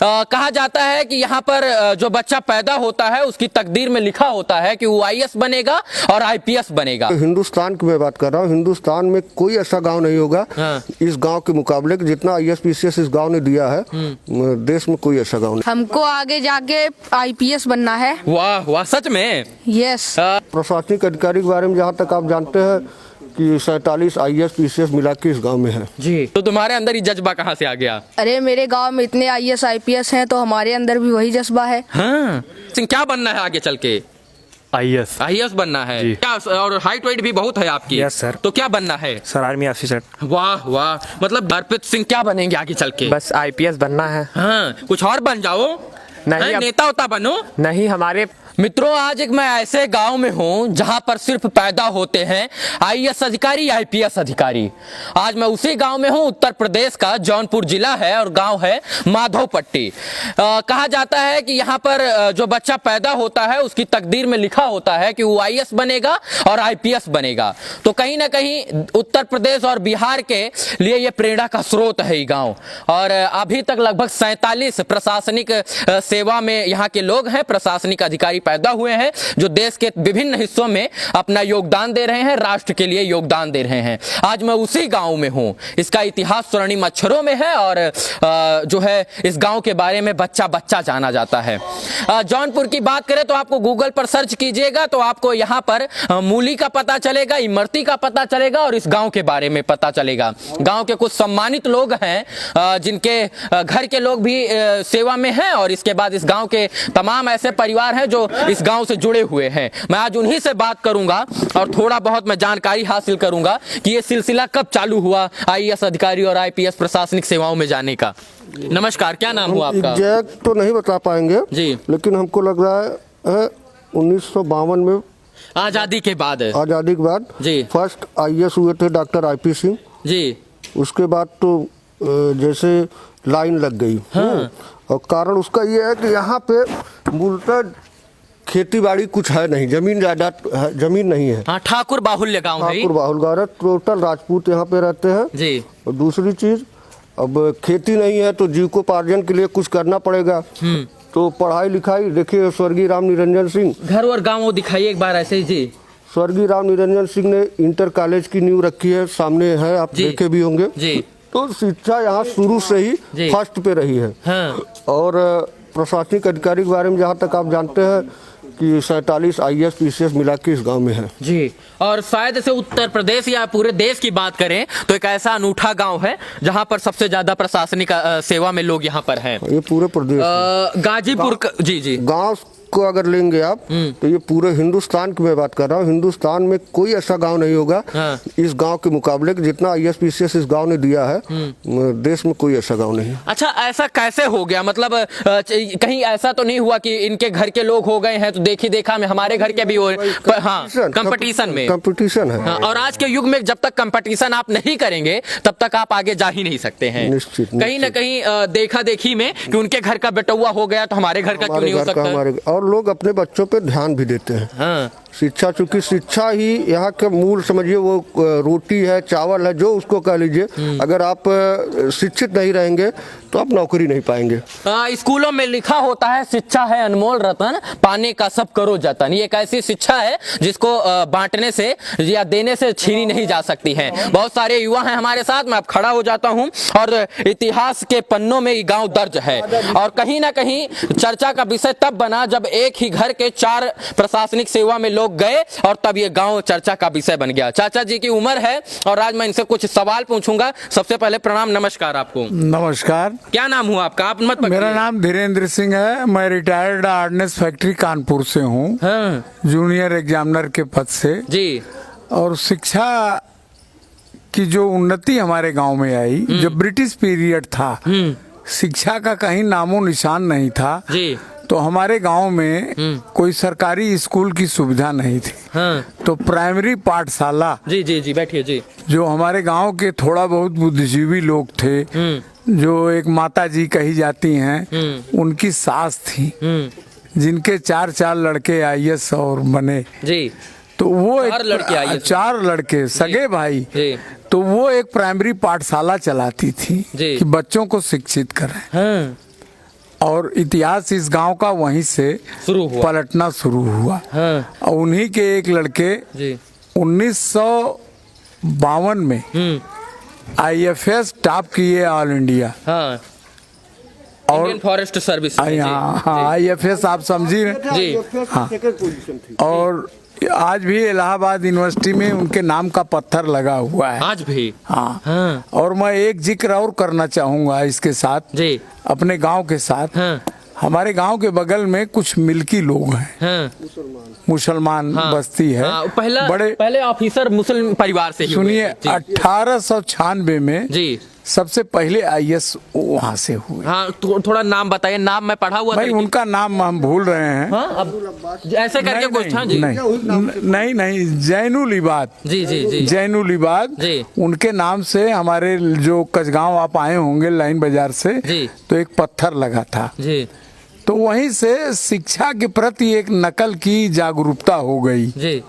कहा जाता है कि यहाँ पर जो बच्चा पैदा होता है उसकी तकदीर में लिखा होता है कि वो आईएएस बनेगा और आईपीएस बनेगा। हिंदुस्तान की मैं बात कर रहा हूँ, हिंदुस्तान में कोई ऐसा गांव नहीं होगा इस गांव के मुकाबले कि जितना आईएएस पीसीएस इस गांव ने दिया है, देश में कोई ऐसा गांव नहीं। हमको आगे जाके आईपीएस बनना है। वाह वाह, सच में? यस। प्रशासनिक अधिकारी के बारे में जहाँ तक आप जानते हैं कि 47 आईएएस पीसीएस मिला के इस गांव में है। जी, तो तुम्हारे अंदर ये जज्बा कहाँ से आ गया? अरे मेरे गांव में इतने आईएएस आईपीएस हैं तो हमारे अंदर भी वही जज्बा है। हाँ, क्या बनना है आगे चल के? आईएएस बनना है क्या? और हाइट वेट भी बहुत है आपकी। Yes sir. तो क्या बनना है? Sir army officer. वाह वाह, मतलब हरप्रीत सिंह क्या बनेंगे आगे चल के? बस आईपीएस बनना है। हाँ, कुछ और बन जाओ। नहीं, नेता होता बनो। नहीं, हमारे मित्रों, आज एक मैं ऐसे गांव में हूं जहां पर सिर्फ पैदा होते हैं आईएएस अधिकारी, आईपीएस अधिकारी। आज मैं उसी गांव में हूं, उत्तर प्रदेश का जौनपुर जिला है और गांव है माधोपट्टी। कहा जाता है कि यहां पर जो बच्चा पैदा होता है उसकी तकदीर में लिखा होता है कि वो आईएएस बनेगा और आईपीएस बनेगा। तो कहीं ना कहीं उत्तर प्रदेश और बिहार के लिए ये प्रेरणा का स्रोत है ये गाँव। और अभी तक लगभग 47 प्रशासनिक सेवा में यहाँ के लोग हैं, प्रशासनिक अधिकारी पैदा हुए हैं जो देश के विभिन्न हिस्सों में अपना योगदान दे रहे हैं, राष्ट्र के लिए योगदान दे रहे हैं। आज मैं उसी गांव में हूं। इसका इतिहास स्वर्णिम अक्षरों में है और जो है इस गांव के बारे में बच्चा बच्चा जाना जाता है। जौनपुर की बात करें तो आपको गूगल पर सर्च कीजिएगा तो आपको यहाँ पर मूली का पता चलेगा, इमरती का पता चलेगा और इस गांव के बारे में पता चलेगा। गांव के कुछ सम्मानित लोग हैं जिनके घर के लोग भी सेवा में हैं और इसके बाद इस गांव के तमाम ऐसे परिवार हैं जो इस गांव से जुड़े हुए हैं। मैं आज उन्हीं से बात करूंगा और थोड़ा बहुत मैं जानकारी हासिल करूंगा कि ये सिलसिला कब चालू हुआ आईएएस अधिकारी और आईपीएस प्रशासनिक सेवाओं में जाने का। नमस्कार, क्या नाम हुआ आपका? एग्जैक्ट तो नहीं बता पाएंगे जी, लेकिन हमको लग रहा है 1952 में आजादी के बाद जी फर्स्ट आईएएस हुए थे डॉक्टर आईपी सिंह जी। उसके बाद तो जैसे लाइन लग गई। हाँ। और कारण उसका ये है कि यहाँ पे मूलतः खेती बाड़ी कुछ है नहीं, जमीन नहीं है। हाँ, ठाकुर बाहुल्य गांव है। ठाकुर बाहुल्य गांव है, टोटल राजपूत यहाँ पे रहते हैं जी। और दूसरी चीज, अब खेती नहीं है तो जीविकोपार्जन के लिए कुछ करना पड़ेगा। तो पढ़ाई लिखाई देखिए, स्वर्गीय राम निरंजन सिंह, घर और गाँव दिखाइए एक बार ऐसे ही जी। स्वर्गीय राम निरंजन सिंह ने इंटर कॉलेज की नींव रखी है, सामने है, आप देखे भी होंगे जी। तो शिक्षा यहाँ शुरू से ही फर्स्ट पे रही है। हाँ। और प्रशासनिक अधिकारी के बारे में जहाँ तक आप जानते हैं कि 47 आईएएस पीसीएस मिला के इस गांव में है जी। और शायद से उत्तर प्रदेश या पूरे देश की बात करें तो एक ऐसा अनूठा गांव है जहां पर सबसे ज्यादा प्रशासनिक सेवा में लोग यहां पर हैं। ये पूरे प्रदेश गाजीपुर जी जी गांव को अगर लेंगे आप तो ये पूरे हिंदुस्तान की मैं बात कर रहा हूँ, हिंदुस्तान में कोई ऐसा गांव नहीं होगा इस गांव के मुकाबले कि जितना आईएएस पीसीएस इस गांव ने दिया है, देश में कोई ऐसा गांव नहीं। अच्छा, ऐसा कैसे हो गया? मतलब कहीं ऐसा तो नहीं हुआ कि इनके घर के लोग हो गए हैं तो देखी देखा में हमारे घर के भी हो? हाँ, कंपटीशन है। और आज के युग में जब तक कंपटीशन आप नहीं करेंगे तब तक आप आगे जा ही नहीं सकते हैं। कहीं ना कहीं देखा देखी में कि उनके घर का बेटुआ हो गया तो हमारे घर का क्यों नहीं हो सकता? और लोग अपने बच्चों पे ध्यान भी देते हैं। हाँ। शिक्षा, चूंकि शिक्षा ही यहाँ का मूल समझिए, वो रोटी है, चावल है, जो उसको कह लीजिए। अगर आप शिक्षित नहीं रहेंगे तो आप नौकरी नहीं पाएंगे। स्कूलों में लिखा होता है शिक्षा है अनमोल रतन, पाने का सब करो जतन। ये एक ऐसी शिक्षा है जिसको बांटने से या देने से छीनी नहीं जा सकती है। बहुत सारे युवा हैं हमारे साथ, मैं अब खड़ा हो जाता हूँ और इतिहास के पन्नों में ये गाँव दर्ज है। और कहीं ना कहीं चर्चा का विषय तब बना जब एक ही घर के 4 प्रशासनिक सेवा में लोग गए और तब ये गांव चर्चा का विषय बन गया। चाचा जी की उम्र है और आज मैं इनसे कुछ सवाल पूछूंगा। सबसे पहले प्रणाम, नमस्कार आपको। नमस्कार। क्या नाम हुआ आपका? आप मत पकड़िए। मेरा नाम धीरेन्द्र सिंह है, मैं रिटायर्ड आर्डनेस फैक्ट्री कानपुर से हूँ। हाँ। जूनियर एग्जामिनर के पद से जी। और शिक्षा की जो उन्नति हमारे गांव में आई, जब ब्रिटिश पीरियड था, शिक्षा का कहीं नामो निशान नहीं था जी। तो हमारे गांव में कोई सरकारी स्कूल की सुविधा नहीं थी। हाँ। तो प्राइमरी पाठशाला जी जी जी, बैठिए जी, जो हमारे गांव के थोड़ा बहुत बुद्धिजीवी लोग थे, जो एक माता जी कही जाती हैं, उनकी सास थी, जिनके 4 लड़के आईएएस और बने जी। तो वो 4 लड़के सगे भाई जी। तो वो एक प्राइमरी पाठशाला चलाती थी कि बच्चों को शिक्षित करें। हाँ। और इतिहास इस गांव का वहीं से शुरू हुआ। पलटना शुरू हुआ। हाँ। और उन्हीं के एक लड़के जी 1952 में IFS टॉप किए ऑल इंडिया। हाँ और इंडियन फॉरेस्ट सर्विस में, जी, हाँ IFS आप समझिए। जी। हाँ। सेकंड पोजीशन थी। और आज भी इलाहाबाद यूनिवर्सिटी में उनके नाम का पत्थर लगा हुआ है। आज भी। हाँ। हाँ और मैं एक जिक्र और करना चाहूंगा इसके साथ, जी। अपने गांव के साथ। हाँ हमारे गांव के बगल में कुछ मिल्की लोग हैं, हाँ मुसलमान हाँ। बस्ती है। हाँ, पहला बड़े पहले ऑफिसर मुस्लिम परिवार से ही हुए सुनिए, थे। जी। 1896 में जी सबसे पहले IS वहां से हुए। हाँ थोड़ा नाम बताइए, नाम मैं पढ़ा हुआ था भाई लेकिन- उनका नाम हम भूल रहे हैं। हाँ अब ऐसे करके कुछ था जी। नहीं जैनुल इबाद। जी जी जी जैनुल इबाद, जी। उनके नाम से हमारे जो कसगांव आप आए होंगे लाइन बाजार से, जी। तो एक पत्थर लगा था। जी तो वहीं से शिक्षा के प्रति एक नकल की जागरूकता हो गई। जी।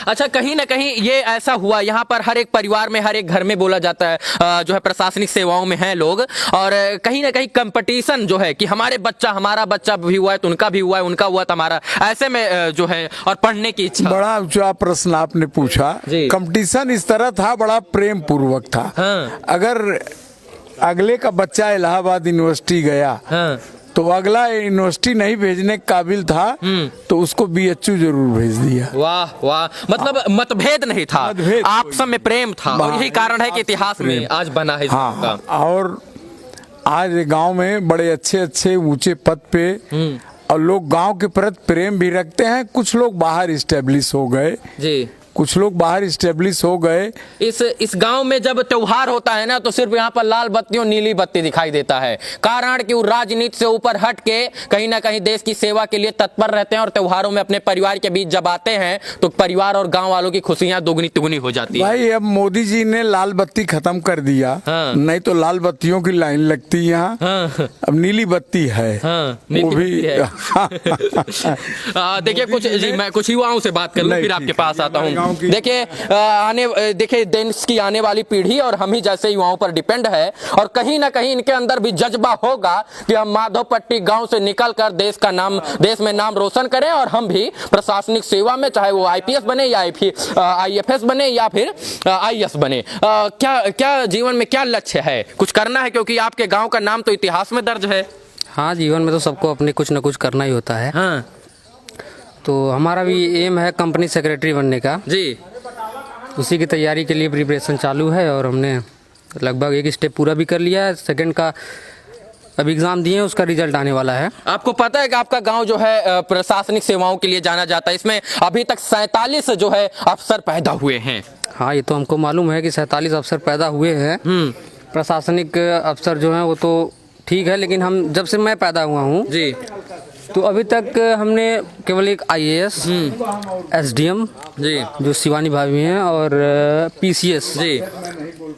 अच्छा कहीं ना कहीं ये ऐसा हुआ, यहाँ पर हर एक परिवार में हर एक घर में बोला जाता है जो है प्रशासनिक सेवाओं में हैं लोग, और कहीं ना कहीं कंपटीशन जो है कि हमारा बच्चा भी हुआ है तो उनका भी हुआ है, उनका हुआ तो हमारा, ऐसे में जो है और पढ़ने की इच्छा। बड़ा ऊंचा प्रश्न आपने पूछा। जी। कंपटीशन इस तरह था, बड़ा प्रेम पूर्वक था। हाँ। अगर अगले का बच्चा इलाहाबाद यूनिवर्सिटी गया हाँ तो अगला यूनिवर्सिटी नहीं भेजने के काबिल था तो उसको BHU जरूर भेज दिया। वाह वाह, मतलब मतभेद नहीं था, मतभेद आपस में प्रेम था, और यही कारण है कि इतिहास में आज बना है इस गाँव हाँ, का। और आज गांव में बड़े अच्छे अच्छे ऊंचे पद पे और लोग गांव के प्रति प्रेम भी रखते हैं। कुछ लोग बाहर इस्टेब्लिश हो गए, जी। कुछ लोग बाहर इस्टेब्लिश हो गए। इस गांव में जब त्योहार होता है ना तो सिर्फ यहाँ पर लाल बत्ती और नीली बत्ती दिखाई देता है, कारण कि वो राजनीति से ऊपर हट के कहीं ना कहीं देश की सेवा के लिए तत्पर रहते हैं, और त्योहारों में अपने परिवार के बीच जब आते हैं तो परिवार और गांव वालों की खुशियां दोगुनी तिगुनी हो जाती है। भाई अब मोदी जी ने लाल बत्ती खत्म कर दिया। हाँ। नहीं तो लाल बत्तियों की लाइन लगती है यहाँ। हाँ। अब नीली बत्ती है। हाँ, वो नीली भी बत्ती है। देखिए कुछ जी, मैं कुछ युवाओं से बात कर लूं नहीं, फिर आपके ठीक पास है। आता हमारे गाँव हूँ। की- देखिए देश की आने वाली पीढ़ी और हम ही जैसे युवाओं पर डिपेंड है, और कहीं ना कहीं इनके अंदर भी जज्बा होगा कि हम माधवपट्टी गांव से निकलकर देश में नाम रोशन करें, और हम भी प्रशासनिक सेवा में, चाहे वो IPS बने या IFS बने या फिर IS बने। क्या जीवन में क्या लक्ष्य है, कुछ करना है, क्योंकि आपके गांव का नाम तो इतिहास में दर्ज है। हाँ, जीवन में तो सबको अपने कुछ न कुछ करना ही होता है। हाँ तो हमारा भी एम है कंपनी सेक्रेटरी बनने का। जी। उसी की तैयारी के लिए प्रिपरेशन चालू है, और हमने लगभग एक स्टेप पूरा भी कर लिया है। सेकंड का अभी एग्ज़ाम दिए हैं, उसका रिजल्ट आने वाला है। आपको पता है कि आपका गांव जो है प्रशासनिक सेवाओं के लिए जाना जाता है, इसमें अभी तक 47 जो है अफसर पैदा हुए हैं। हाँ, ये तो हमको मालूम है कि 47 अफसर पैदा हुए हैं। प्रशासनिक अफसर जो हैं वो तो ठीक है, लेकिन हम जब से मैं पैदा हुआ हूँ जी तो अभी तक हमने केवल एक IAS, SDM जी जो शिवानी भाभी हैं, और PCS, जी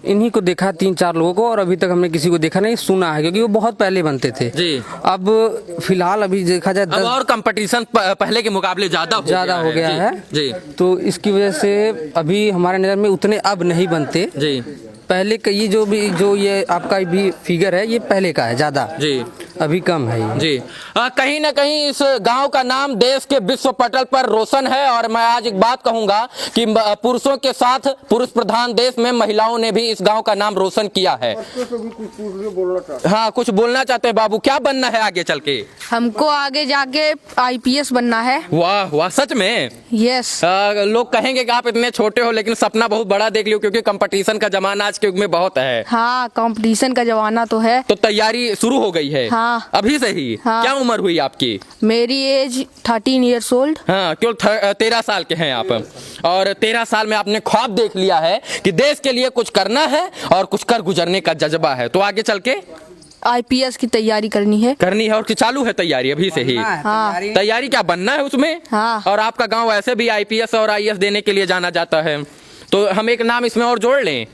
इन्हीं को देखा 3-4 लोगों को, और अभी तक हमने किसी को देखा नहीं, सुना है, क्योंकि वो बहुत पहले बनते थे। जी। अब फिलहाल अभी देखा जाए अब और कंपटीशन पहले के मुकाबले ज्यादा हो गया है। जी तो इसकी वजह से अभी हमारे नज़र में उतने अब नहीं बनते। जी पहले का ये जो ये आपका भी फिगर है, ये पहले का है ज़्यादा, जी अभी कम है ये। जी। कहीं ना कहीं इस गांव का नाम देश के विश्व पटल पर रोशन है, और मैं आज एक बात कहूंगा कि पुरुषों के साथ पुरुष प्रधान देश में महिलाओं ने भी इस गांव का नाम रोशन किया है। हाँ, कुछ बोलना चाहते हैं बाबू, क्या बनना है आगे चल के? हमको आगे जाके IPS बनना है। वाह वाह, सच में? यस। लोग कहेंगे कि आप इतने छोटे हो लेकिन सपना बहुत बड़ा देख लियो, क्योंकि कंपटीशन का जमाना आज के युग में बहुत है। हाँ, कंपटीशन का जमाना तो है। तो तैयारी शुरू हो गई है? हाँ। अभी से ही? हाँ। क्या उम्र हुई आपकी? मेरी एज 13 ईयर्स ओल्ड। हाँ, केवल 13 साल के हैं आप, और 13 साल में आपने ख्वाब देख लिया है कि देश के लिए कुछ करना है और कुछ कर गुजरने का जज्बा है। तो आगे चल के IPS की तैयारी करनी है और कि चालू है तैयारी अभी से ही? हाँ। तैयारी क्या बनना है उसमें? हाँ। और आपका गांव ऐसे भी IPS और IS देने के लिए जाना जाता है, तो हम एक नाम इसमें और जोड़ लें,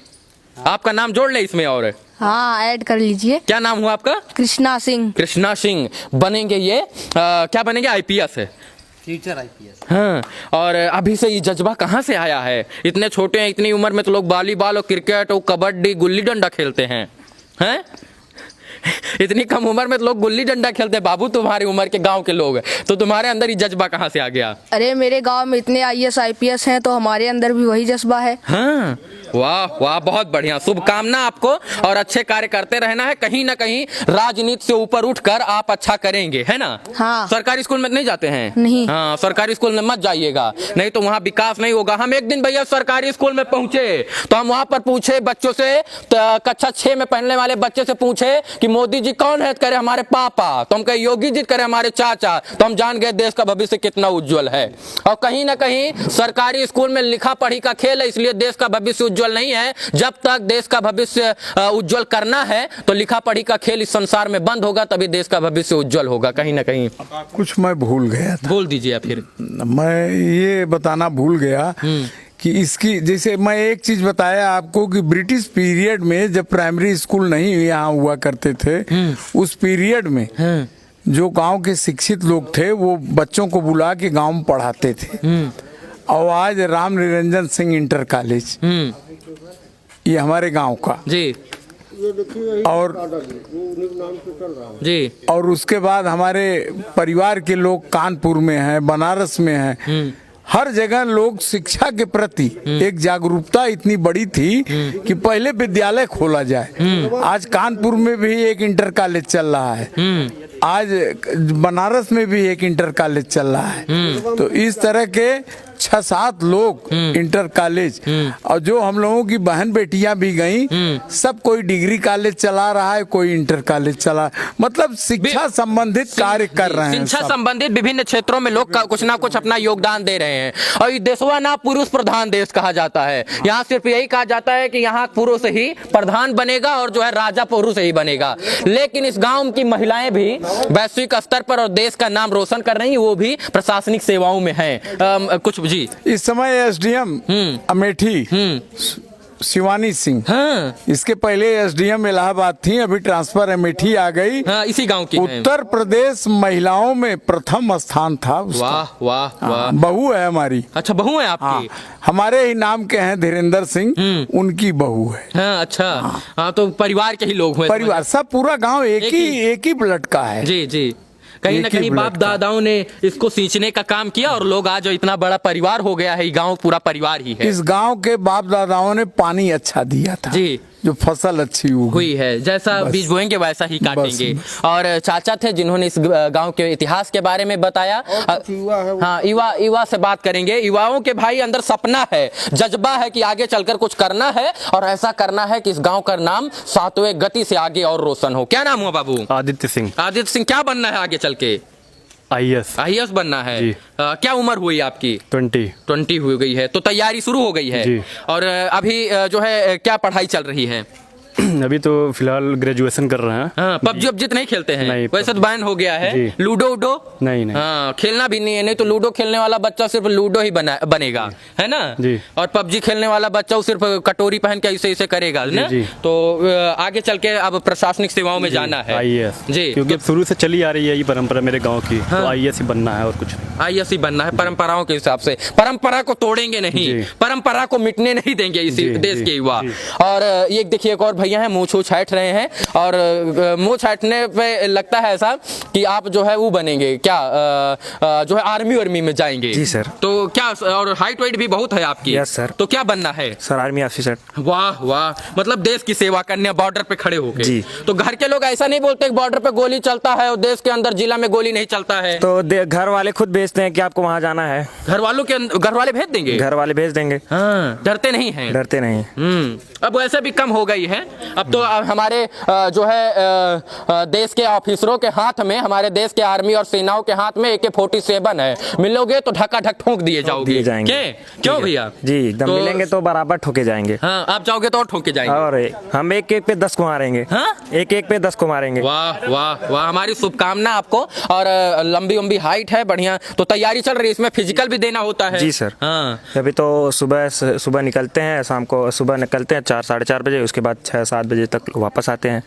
आपका नाम जोड़ लें इसमें और? हाँ, ऐड कर लीजिए। क्या नाम हुआ आपका? कृष्णा सिंह। कृष्णा सिंह बनेंगे ये क्या बनेंगे? IPS है, फ्यूचर IPS। हाँ। और अभी से ये जज्बा कहाँ से आया है? इतने छोटे हैं, इतनी उम्र में तो लोग वॉलीबॉल और क्रिकेट और कबड्डी गुल्ली डंडा खेलते हैं, हैं? इतनी कम उम्र में तो लोग गुल्ली डंडा खेलते हैं बाबू, तुम्हारी उम्र के गांव के लोग, तो तुम्हारे अंदर ही जज्बा कहाँ से आ गया? अरे मेरे गांव में इतने आईएएस आईपीएस हैं तो हमारे अंदर भी वही जज्बा है। हाँ, वाह वाह, बहुत बढ़िया, शुभकामना आपको, और अच्छे कार्य करते रहना है। कहीं ना कहीं राजनीति से ऊपर उठकर आप अच्छा करेंगे, है ना? हाँ। सरकारी स्कूल में नहीं जाते हैं? नहीं। हाँ, सरकारी स्कूल में मत जाइएगा, नहीं तो वहाँ विकास नहीं होगा। हम एक दिन भैया सरकारी स्कूल में पहुंचे तो हम वहाँ पर पूछे बच्चों से, कक्षा 6 में पढ़ने वाले बच्चे से पूछे कि मोदी जी कौन है? करे हमारे पापा। तो हम कहे योगी जी, करे हमारे चाचा। तो हम जान गए देश का भविष्य कितना उज्जवल है। और कहीं ना कहीं सरकारी स्कूल में लिखा पढ़ी का खेल है, इसलिए देश का भविष्य उज्जवल नहीं है। जब तक देश का भविष्य उज्जवल करना है तो लिखा पढ़ी का खेल इस संसार में बंद होगा, तभी देश का भविष्य उज्जवल होगा। कहीं ना कहीं कुछ मैं भूल गया था, बोल दीजिए फिर। मैं ये बताना भूल गया कि इसकी, जैसे मैं एक चीज बताया आपको कि ब्रिटिश पीरियड में जब प्राइमरी स्कूल नहीं यहाँ हुआ करते थे, उस पीरियड में जो गांव के शिक्षित लोग थे वो बच्चों को बुला के गांव में पढ़ाते थे। और आज राम निरंजन सिंह इंटर कॉलेज, ये हमारे गांव का जी, और जी, और उसके बाद हमारे परिवार के लोग कानपुर में हैं, बनारस में हैं। हर जगह लोग शिक्षा के प्रति एक जागरूकता इतनी बड़ी थी कि पहले विद्यालय खोला जाए। आज कानपुर में भी एक इंटर कॉलेज चल रहा है, आज बनारस में भी एक इंटर कॉलेज चल रहा है। तो इस तरह के 6-7 लोग इंटर कॉलेज, और जो हम लोगों की बहन बेटियां भी गई, सब कोई डिग्री कॉलेज चला रहा है, कोई इंटर कॉलेज चला, मतलब शिक्षा संबंधित कार्य कर रहे हैं। शिक्षा संबंधित विभिन्न क्षेत्रों में लोग कुछ ना कुछ अपना योगदान दे रहे हैं। और ये देशवा ना पुरुष प्रधान देश कहा जाता है। यहाँ सिर्फ यही कहा जाता है कि यहाँ पुरुष ही प्रधान बनेगा और जो है राजा पुरुष ही बनेगा। लेकिन इस गांव की महिलाएं भी वैश्विक स्तर पर और देश का नाम रोशन कर रही हैं, वो भी प्रशासनिक सेवाओं में हैं। कुछ जी, इस समय एसडीएम अमेठी शिवानी सिंह, हाँ, इसके पहले एसडीएम इलाहाबाद थी, अभी ट्रांसफर अमेठी आ गई। हाँ, इसी गांव की हैं। उत्तर प्रदेश महिलाओं में प्रथम स्थान था उसका। वाह वाह वाह, बहू है हमारी। अच्छा, बहू है आपकी? हाँ, हमारे ही नाम के हैं धीरेन्द्र सिंह, उनकी बहू है। हाँ, अच्छा, हाँ, तो परिवार के ही लोग हुए? परिवार सब, पूरा गांव एक ही ब्लड का है। जी जी, कहीं ना कहीं बाप दादाओं ने इसको सींचने का काम किया और लोग आज इतना बड़ा परिवार हो गया है। ये गांव पूरा परिवार ही है। इस गांव के बाप दादाओं ने पानी अच्छा दिया था जी, जो फसल अच्छी हुई है, जैसा बीज बोएंगे वैसा ही काटेंगे। और चाचा थे जिन्होंने इस गांव के इतिहास के बारे में बताया। हाँ, युवा से बात करेंगे। युवाओं के भाई अंदर सपना है, जज्बा है कि आगे चलकर कुछ करना है और ऐसा करना है कि इस गांव का नाम सातवें गति से आगे और रोशन हो। क्या नाम हुआ बाबू? आदित्य सिंह। आदित्य सिंह, क्या बनना है आगे चल के? आईएएस बनना है। क्या उम्र हुई आपकी? 20 हो गई है, तो तैयारी शुरू हो गई है जी। और अभी जो है क्या पढ़ाई चल रही है? अभी तो फिलहाल ग्रेजुएशन कर रहे हैं। हाँ, पबजी वबजी नहीं खेलते हैं? नहीं, वैसे तो बैन हो गया है। जी। लूडो उडो? नहीं। हाँ, खेलना भी नहीं है, नहीं तो लूडो खेलने वाला बच्चा सिर्फ लूडो ही बनेगा, है ना? जी। और पबजी खेलने वाला बच्चा वो सिर्फ कटोरी पहन के ऐसे करेगा ना? जी। तो आगे चल के अब प्रशासनिक सेवाओं में जाना है। आईएएस जी, क्योंकि अब शुरू से चली आ रही है ये परंपरा मेरे गांव की। तो आईएएस ही बनना है और कुछ नहीं। आईएएस ही बनना है परंपराओं के हिसाब से। परंपरा को तोड़ेंगे नहीं, जी। परंपरा को मिटने नहीं देंगे इसी जी, देश जी, के युवा। जी। और ये देखिए एक और भैया हैं, मूंछ छाट रहे हैं और मुंह छाटने पे लगता है ऐसा कि आप जो है वो बनेंगे क्या, जो है आर्मी में जाएंगे? जी सर। तो क्या, और हाइट वाइट भी बहुत है आपकी? Yes sir. तो क्या बनना है? Sir army officer. वाह वाह, मतलब देश की सेवा करने, बॉर्डर पे खड़े होके। जी। तो घर के लोग ऐसा नहीं बोलते बॉर्डर पे गोली चलता है और देश के अंदर जिला में गोली नहीं चलता है? तो घर वाले खुद भेजते हैं कि आपको वहाँ जाना है। घर वाले भेज देंगे? घर वाले भेज देंगे। हाँ, डरते नहीं हैं? डरते नहीं। अब वैसे भी कम हो गई है। अब तो हमारे जो है देश के ऑफिसरों के हाथ में, हमारे देश के आर्मी और सेनाओं के हाथ में AK-47 है। मिलोगे तो ढका ढक ठोक दिए जाओगे। क्यों भैया? जी एकदम, मिलेंगे तो बराबर ठोके जाएंगे। हाँ, आप जाओगे तो और ठोके जाएंगे। और हम एक पे 10 को मारेंगे। हाँ? एक पे 10 को मारेंगे। वाह वाह वाह, हमारी शुभकामना आपको। और लंबी हाइट है, बढ़िया। तो तैयारी चल रही है, इसमें फिजिकल भी देना होता है? जी सर। हाँ, अभी तो सुबह निकलते हैं, शाम को सुबह निकलते हैं 4 साढ़े 4 बजे, उसके बाद 6 6-7 बजे तक वापस आते हैं।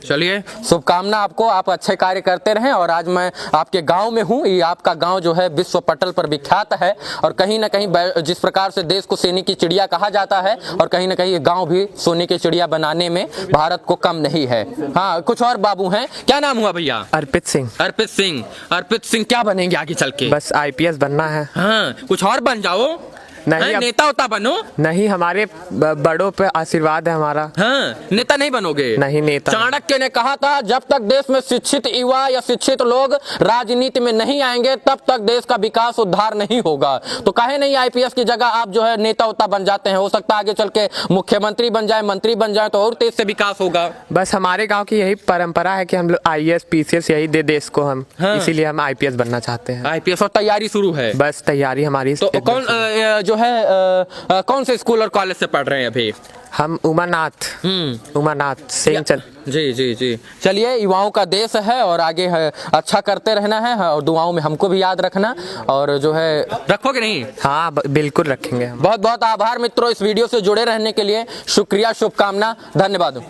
चलिए, शुभकामना आपको, आप अच्छे कार्य करते रहें। और आज मैं आपके गांव में हूं। ये आपका गांव जो है विश्व पटल पर विख्यात है और कहीं ना कहीं जिस प्रकार से देश को सोने की चिड़िया कहा जाता है और कहीं ना कहीं ये गांव भी सोने की चिड़िया बनाने में भारत को कम नहीं है। हाँ, कुछ और बाबू हैं। क्या नाम हुआ भैया? अर्पित सिंह। अर्पित सिंह। अर्पित सिंह क्या बनेंगे आगे चल के? बस आईपीएस बनना है। हाँ, कुछ और बन जाओ। नहीं, हैं, अब- नेता होता बनो। नहीं, हमारे बड़ों पे आशीर्वाद है हमारा। हाँ, नेता नहीं बनोगे? नहीं, नेता चाणक्य ने कहा था जब तक देश में शिक्षित युवा या शिक्षित लोग राजनीति में नहीं आएंगे तब तक देश का विकास उद्धार नहीं होगा। तो काहे नहीं आईपीएस की जगह आप जो है नेता उता बन जाते हैं? हो सकता है आगे चल के मुख्यमंत्री बन जाए, मंत्री बन जाए तो और तेज से विकास होगा। बस हमारे गांव की यही परंपरा है कि हम लोग आईएएस पीसीएस यही दे देश को हम। हाँ। इसीलिए हम आईपीएस बनना चाहते हैं। आईपीएस और तैयारी शुरू है? बस तैयारी हमारी तो एकदम कौन जो है कौन से स्कूल और कॉलेज से पढ़ रहे हैं अभी? हम उमानाथ सिंह जी जी जी। चलिए, युवाओं का देश है और आगे है अच्छा करते रहना है और दुआओं में हमको भी याद रखना। और जो है रखोगे नहीं? हाँ, बिल्कुल रखेंगे हम। बहुत बहुत आभार मित्रों, इस वीडियो से जुड़े रहने के लिए शुक्रिया, शुभकामना, धन्यवाद।